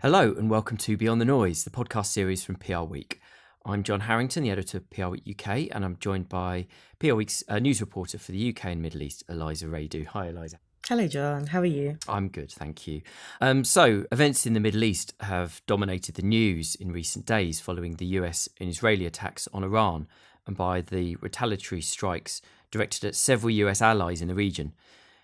Hello and welcome to Beyond the Noise, the podcast series from PRWeek. I'm John Harrington, the editor of PRWeek UK, and I'm joined by PRWeek's news reporter for the UK and Middle East, Eliza Wiredu. Hi, Eliza. Hello, John. How are you? I'm good, thank you. So, events in the Middle East have dominated the news in recent days following the US and Israeli attacks on Iran and by the retaliatory strikes directed at several US allies in the region.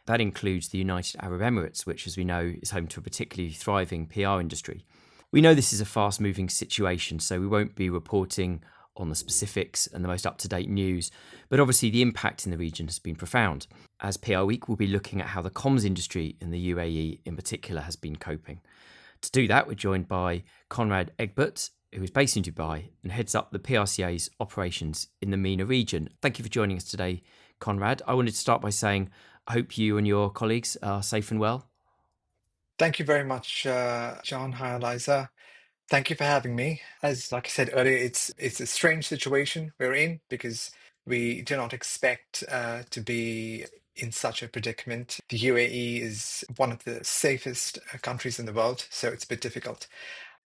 That includes the United Arab Emirates, which, as we know, is home to a particularly thriving PR industry. We know this is a fast-moving situation, so we won't be reporting on the specifics and the most up-to-date news, but obviously the impact in the region has been profound. As PRWeek, we'll be looking at how the comms industry in the UAE in particular has been coping. To do that, we're joined by Conrad Egbert, who is based in Dubai and heads up the PRCA's operations in the MENA region. Thank you for joining us today, Conrad. I wanted to start by saying I hope you and your colleagues are safe and well. Thank you very much, John. Hi, Eliza. Thank you for having me. Like I said earlier, it's a strange situation we're in because we do not expect to be in such a predicament. The UAE is one of the safest countries in the world, so it's a bit difficult.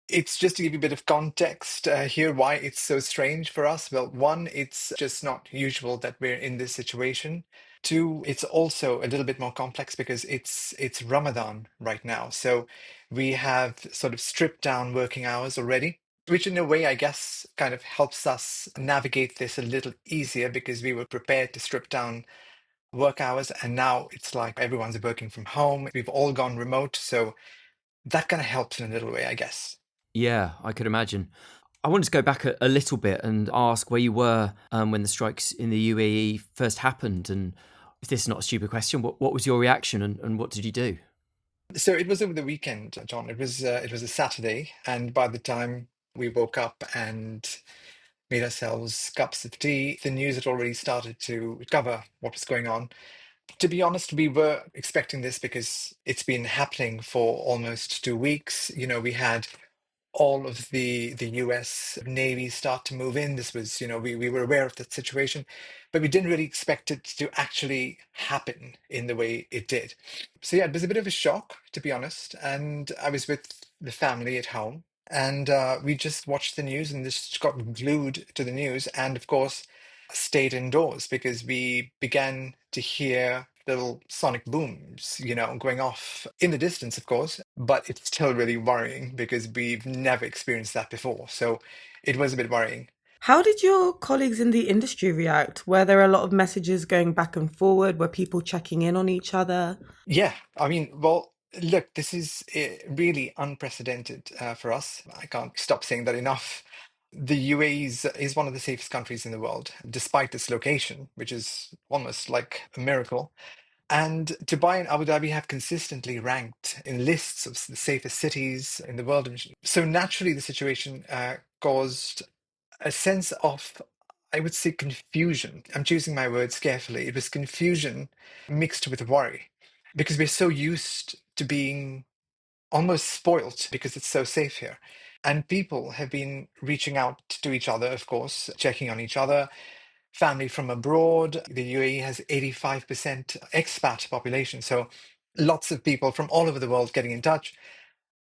It's just to give you a bit of context here why it's so strange for us. Well, one, it's just not usual that we're in this situation. Two, it's also a little bit more complex because it's Ramadan right now. So we have sort of stripped down working hours already, which in a way, I guess, kind of helps us navigate this a little easier because we were prepared to strip down work hours. And now it's like everyone's working from home. We've all gone remote. So that kind of helps in a little way, I guess. Yeah, I could imagine. I wanted to go back a little bit and ask where you were when the strikes in the UAE first happened. And if this is not a stupid question, what was your reaction and what did you do? So it was over the weekend, John. It was a Saturday, and by the time we woke up and made ourselves cups of tea, the news had already started to cover what was going on. To be honest, we were expecting this because it's been happening for almost 2 weeks. We had all of the US Navy start to move in. This was, we were aware of that situation, but we didn't really expect it to actually happen in the way it did. So yeah, it was a bit of a shock, to be honest. And I was with the family at home, and we just watched the news and just got glued to the news. And of course, stayed indoors because we began to hear little sonic booms, going off in the distance, of course, but it's still really worrying because we've never experienced that before. So it was a bit worrying. How did your colleagues in the industry react? Were there a lot of messages going back and forward? Were people checking in on each other? Yeah, I mean, well, look, this is really unprecedented for us. I can't stop saying that enough. The UAE is one of the safest countries in the world, despite its location, which is almost like a miracle. And Dubai and Abu Dhabi have consistently ranked in lists of the safest cities in the world. So naturally, the situation caused a sense of, I would say, confusion. I'm choosing my words carefully. It was confusion mixed with worry because we're so used to being almost spoilt because it's so safe here. And people have been reaching out to each other, of course, checking on each other. Family from abroad. The UAE has 85% expat population. So lots of people from all over the world getting in touch.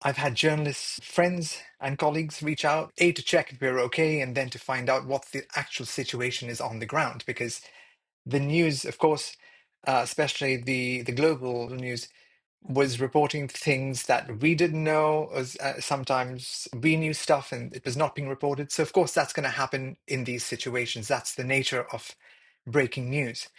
I've had journalists, friends, and colleagues reach out, A, to check if we're okay, and then to find out what the actual situation is on the ground. Because the news, of course, especially the global news, was reporting things that we didn't know. As sometimes we knew stuff and it was not being reported. So, of course, that's going to happen in these situations. That's the nature of breaking news.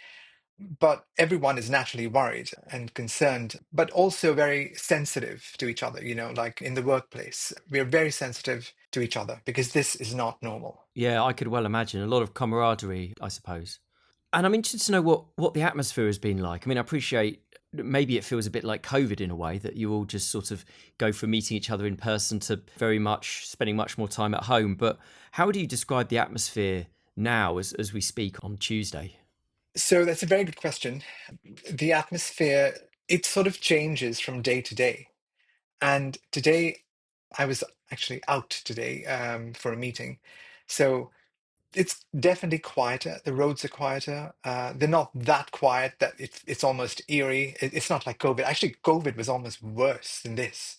But everyone is naturally worried and concerned, but also very sensitive to each other, like in the workplace. We're very sensitive to each other because this is not normal. Yeah, I could well imagine a lot of camaraderie, I suppose. And I'm interested to know what the atmosphere has been like. I mean, I appreciate maybe it feels a bit like COVID in a way that you all just sort of go from meeting each other in person to very much spending much more time at home. But how do you describe the atmosphere now as we speak on Tuesday? So that's a very good question. The atmosphere, it sort of changes from day to day. And today, I was actually out today for a meeting. So it's definitely quieter. The roads are quieter. They're not that quiet that it's almost eerie. It's not like COVID. Actually, COVID was almost worse than this.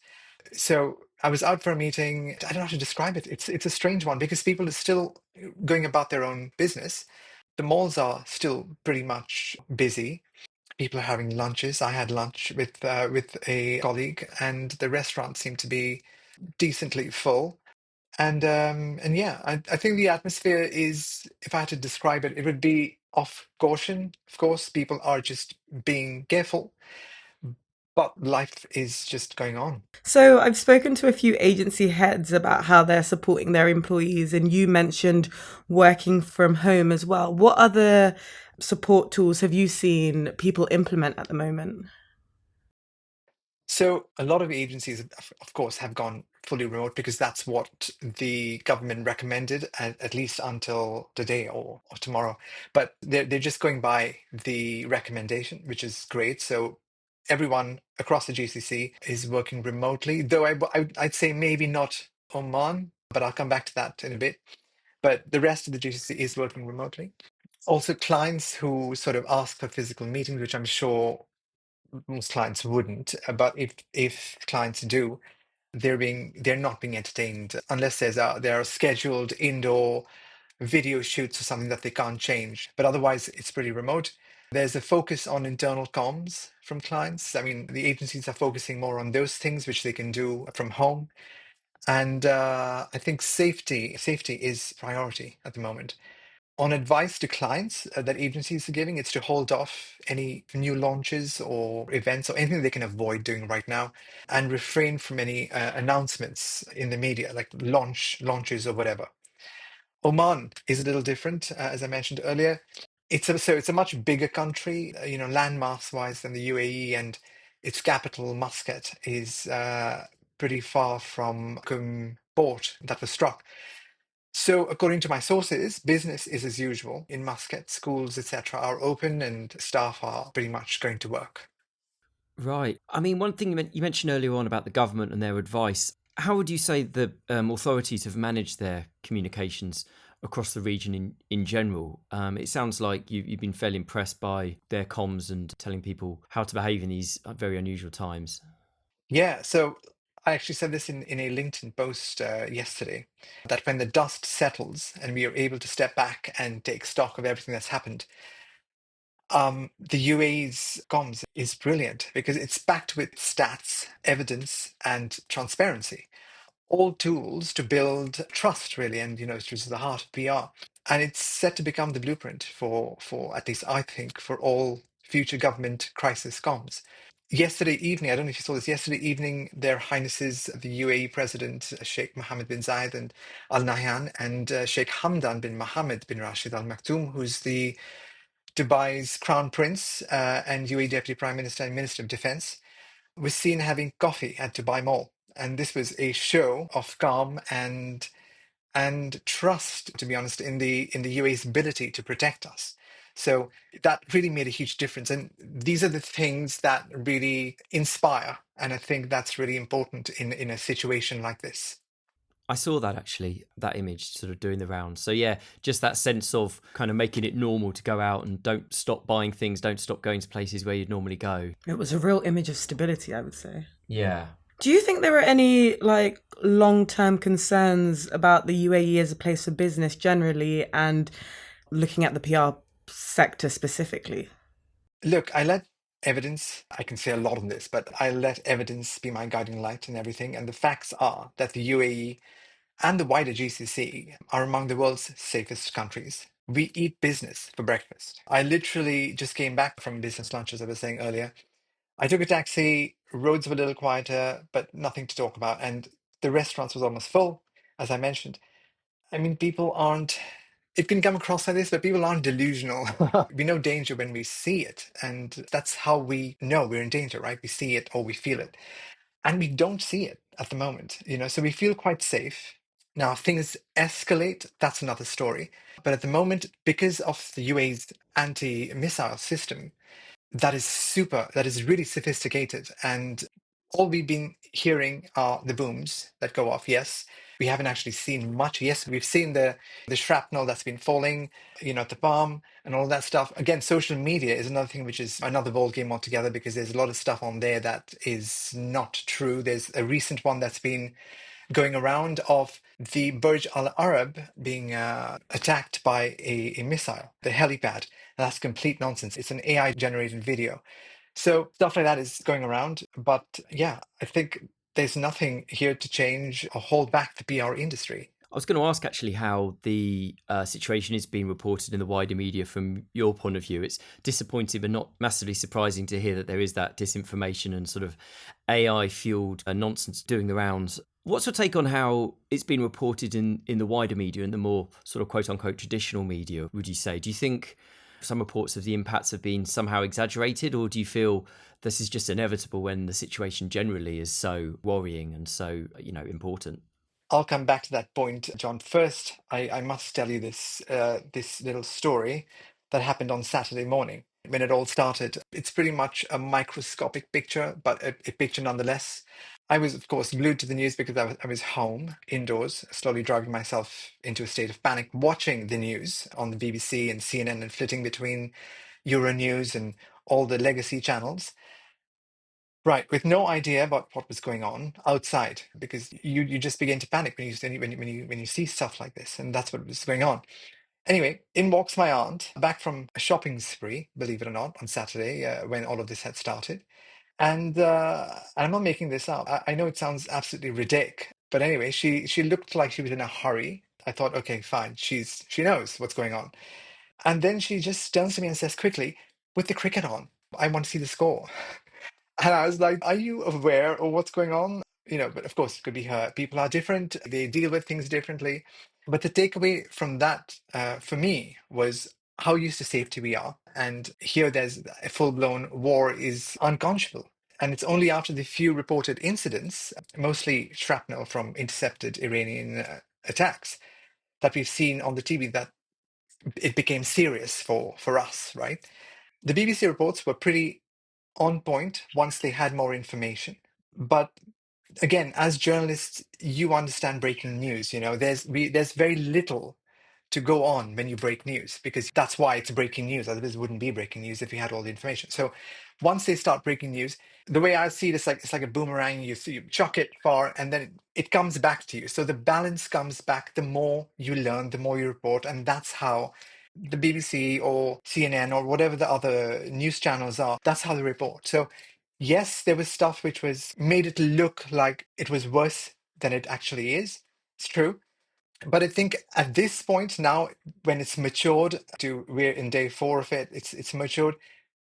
So I was out for a meeting. I don't know how to describe it. It's a strange one because people are still going about their own business. The malls are still pretty much busy. People are having lunches. I had lunch with a colleague, and the restaurant seemed to be decently full. And yeah, I think the atmosphere is, if I had to describe it, it would be of caution. Of course, people are just being careful, but life is just going on. So I've spoken to a few agency heads about how they're supporting their employees, and you mentioned working from home as well. What other support tools have you seen people implement at the moment? So a lot of agencies, of course, have gone fully remote because that's what the government recommended, at least until today or tomorrow. But they're just going by the recommendation, which is great. So everyone across the GCC is working remotely, though I'd say maybe not Oman, but I'll come back to that in a bit. But the rest of the GCC is working remotely. Also, clients who sort of ask for physical meetings, which I'm sure most clients wouldn't, but if clients do, they're not being entertained unless there are scheduled indoor video shoots or something that they can't change. But otherwise, it's pretty remote. There's a focus on internal comms from clients. I mean, the agencies are focusing more on those things which they can do from home. And I think safety is priority at the moment. On advice to clients that agencies are giving, it's to hold off any new launches or events or anything they can avoid doing right now, and refrain from any announcements in the media, like launches or whatever. Oman is a little different, as I mentioned earlier. It's a much bigger country, landmass wise than the UAE, and its capital Muscat is pretty far from port that was struck. So, according to my sources, business is as usual in Muscat. Schools, etc., are open and staff are pretty much going to work. Right. I mean, one thing you mentioned earlier on about the government and their advice. How would you say the authorities have managed their communications across the region in general? It sounds like you've been fairly impressed by their comms and telling people how to behave in these very unusual times. Yeah, so I actually said this in a LinkedIn post yesterday, that when the dust settles and we are able to step back and take stock of everything that's happened, the UAE's comms is brilliant because it's packed with stats, evidence, and transparency. All tools to build trust, really, and it's just the heart of PR. And it's set to become the blueprint for at least I think for all future government crisis comms. Yesterday evening, I don't know if you saw this. Yesterday evening, Their Highnesses the UAE President Sheikh Mohammed bin Zayed and Al Nahyan and Sheikh Hamdan bin Mohammed bin Rashid Al Maktoum, who's the Dubai's Crown Prince and UAE Deputy Prime Minister and Minister of Defense, was seen having coffee at Dubai Mall. And this was a show of calm and trust, to be honest, in the UAE's ability to protect us. So that really made a huge difference. And these are the things that really inspire. And I think that's really important in a situation like this. I saw that actually, that image sort of doing the rounds. So yeah, just that sense of kind of making it normal to go out and don't stop buying things, don't stop going to places where you'd normally go. It was a real image of stability, I would say. Yeah. Do you think there are any long-term concerns about the UAE as a place for business generally and looking at the PR sector specifically? Look, I can say a lot on this, but I let evidence be my guiding light and everything. And the facts are that the UAE and the wider GCC are among the world's safest countries. We eat business for breakfast. I literally just came back from business lunch, as I was saying earlier. I took a taxi, roads were a little quieter, but nothing to talk about. And the restaurants was almost full, as I mentioned. I mean, it can come across like this, but people aren't delusional. We know danger when we see it. And that's how we know we're in danger, right? We see it or we feel it. And we don't see it at the moment, so we feel quite safe. Now, if things escalate, that's another story. But at the moment, because of the UAE's anti-missile system, that is really sophisticated. And all we've been hearing are the booms that go off, yes. We haven't actually seen much. Yes, we've seen the shrapnel that's been falling, at the palm and all that stuff. Again, social media is another thing, which is another ball game altogether, because there's a lot of stuff on there that is not true. There's a recent one that's been going around of the Burj Al Arab being attacked by a missile, the helipad. That's complete nonsense. It's an AI generated video. So stuff like that is going around. But yeah, I think there's nothing here to change or hold back the PR industry. I was going to ask actually how the situation is being reported in the wider media from your point of view. It's disappointing, but not massively surprising to hear that there is that disinformation and sort of AI fueled nonsense doing the rounds. What's your take on how it's been reported in the wider media and the more sort of quote unquote traditional media, would you say? Do you think some reports of the impacts have been somehow exaggerated, or do you feel this is just inevitable when the situation generally is so worrying and so, important? I'll come back to that point, John. First, I must tell you this little story that happened on Saturday morning when it all started. It's pretty much a microscopic picture, but a picture nonetheless. I was, of course, glued to the news because I was home, indoors, slowly driving myself into a state of panic, watching the news on the BBC and CNN and flitting between Euronews and all the legacy channels. Right, with no idea about what was going on outside, because you just begin to panic when you see stuff like this, and that's what was going on. Anyway, in walks my aunt, back from a shopping spree, believe it or not, on Saturday when all of this had started. And I'm not making this up. I know it sounds absolutely ridiculous, but anyway, she looked like she was in a hurry. I thought, okay, fine, she knows what's going on. And then she just turns to me and says quickly, "With the cricket on, I want to see the score." And I was like, are you aware of what's going on? But of course, it could be her. People are different. They deal with things differently. But the takeaway from that, for me, was how used to safety we are. And here there's a full-blown war is unconscionable. And it's only after the few reported incidents, mostly shrapnel from intercepted Iranian attacks, that we've seen on the TV that it became serious for us, right? The BBC reports were pretty on point once they had more information. But again, as journalists, you understand breaking news. There's very little to go on when you break news, because that's why it's breaking news. Otherwise, it wouldn't be breaking news if we had all the information. So once they start breaking news, the way I see it is like it's like a boomerang. You chuck it far, and then it comes back to you. So the balance comes back. The more you learn, the more you report, and that's how the BBC or CNN or whatever the other news channels are. That's how they report. So yes, there was stuff which was made it look like it was worse than it actually is. It's true. But I think at this point now, when it's matured we're in day 4 of it, it's matured.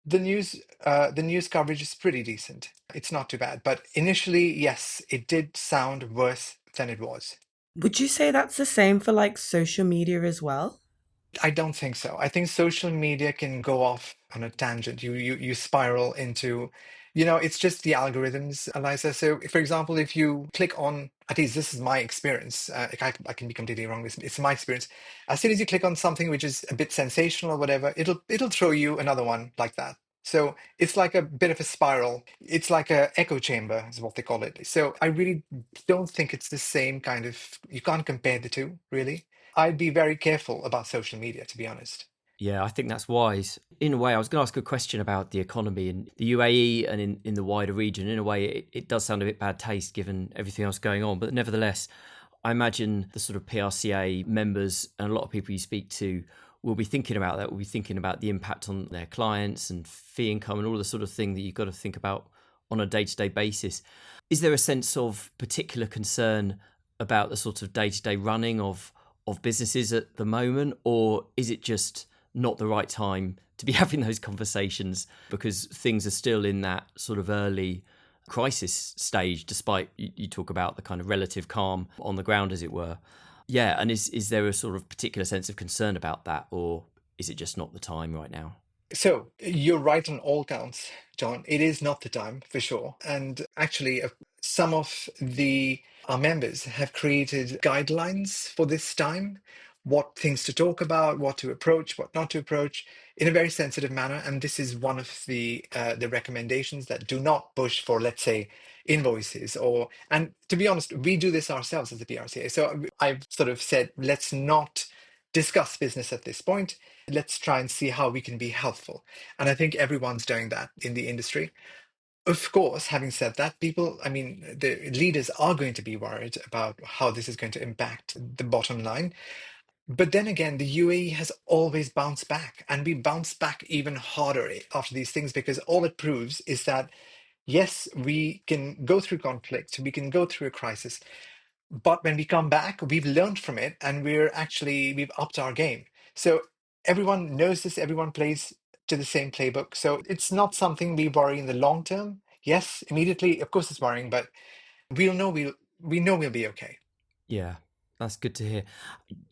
The news coverage is pretty decent. It's not too bad. But initially, yes, it did sound worse than it was. Would you say that's the same for like social media as well? I don't think so. I think social media can go off on a tangent. You spiral into, it's just the algorithms, Eliza. So, for example, if you click on, at least this is my experience. I can be completely wrong. It's my experience. As soon as you click on something which is a bit sensational or whatever, it'll throw you another one like that. So it's like a bit of a spiral. It's like a echo chamber, is what they call it. So I really don't think it's the same kind of. You can't compare the two, really. I'd be very careful about social media, to be honest. Yeah, I think that's wise. In a way, I was going to ask a question about the economy in the UAE and in the wider region. In a way, it does sound a bit bad taste given everything else going on. But nevertheless, I imagine the sort of PRCA members and a lot of people you speak to will be thinking about that, will be thinking about the impact on their clients and fee income and all the sort of thing that you've got to think about on a day-to-day basis. Is there a sense of particular concern about the sort of day-to-day running of businesses at the moment, or is it just not the right time to be having those conversations because things are still in that sort of early crisis stage, despite you talk about the kind of relative calm on the ground, as it were? Yeah, and is there a sort of particular sense of concern about that, or is it just not the time right now? So you're right on all counts, John. It is not the time for sure. And actually, some of our members have created guidelines for this time, what things to talk about, what to approach, what not to approach, in a very sensitive manner. And this is one of the recommendations, that do not push for, let's say, invoices, and to be honest, we do this ourselves as the PRCA. So I've sort of said, let's not discuss business at this point. Let's try and see how we can be helpful. And I think everyone's doing that in the industry. Of course, having said that, the leaders are going to be worried about how this is going to impact the bottom line. But then again, the UAE has always bounced back, and we bounce back even harder after these things, because all it proves is that, yes, we can go through conflict, we can go through a crisis, but when we come back, we've learned from it, and we've upped our game. So everyone knows this, everyone plays to the same playbook. So it's not something we worry in the long term. Yes, immediately, of course, it's worrying, but we know we'll be okay. Yeah, that's good to hear.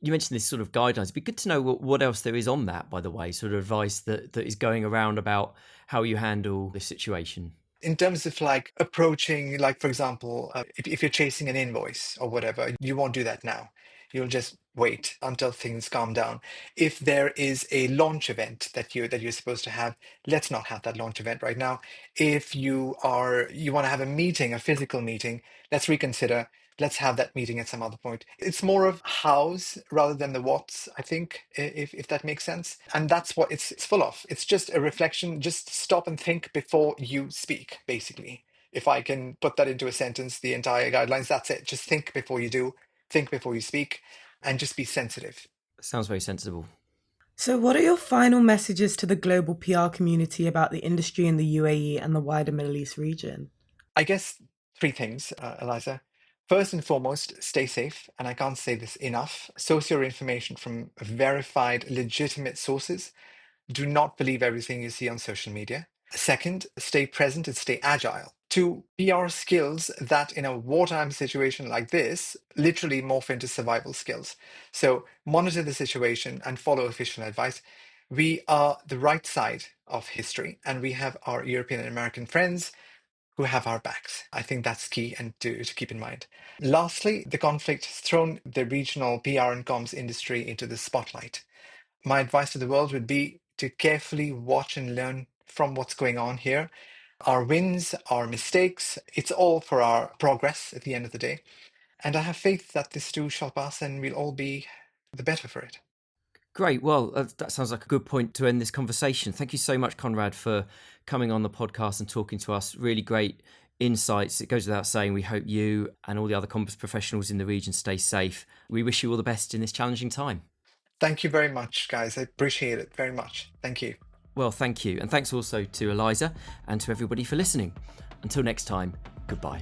You mentioned this sort of guidelines. It'd be good to know what else there is on that, by the way, sort of advice that is going around about how you handle this situation. In terms of like approaching, like, for example, if you're chasing an invoice or whatever, you won't do that now. You'll just wait until things calm down. If there is a launch event that you're supposed to have, let's not have that launch event right now. If you want to have a meeting, a physical meeting, let's reconsider. Let's have that meeting at some other point. It's more of hows rather than the whats, I think, if that makes sense. And that's what it's full of. It's just a reflection. Just stop and think before you speak, basically. If I can put that into a sentence, the entire guidelines, that's it. Just think before you do, think before you speak, and just be sensitive. Sounds very sensible. So, what are your final messages to the global PR community about the industry in the UAE and the wider Middle East region? I guess three things, Eliza. First and foremost, stay safe. And I can't say this enough. Source your information from verified, legitimate sources. Do not believe everything you see on social media. Second, stay present and stay agile. Two, PR skills that in a wartime situation like this literally morph into survival skills. So monitor the situation and follow official advice. We are the right side of history, and we have our European and American friends who have our backs. I think that's key and to keep in mind. Lastly, the conflict has thrown the regional PR and comms industry into the spotlight. My advice to the world would be to carefully watch and learn from what's going on here. Our wins, our mistakes, it's all for our progress at the end of the day. And I have faith that this too shall pass and we'll all be the better for it. Great. Well, that sounds like a good point to end this conversation. Thank you so much, Conrad, for coming on the podcast and talking to us. Really great insights. It goes without saying, we hope you and all the other comms professionals in the region stay safe. We wish you all the best in this challenging time. Thank you very much, guys. I appreciate it very much. Thank you. Well, thank you. And thanks also to Eliza and to everybody for listening. Until next time, goodbye.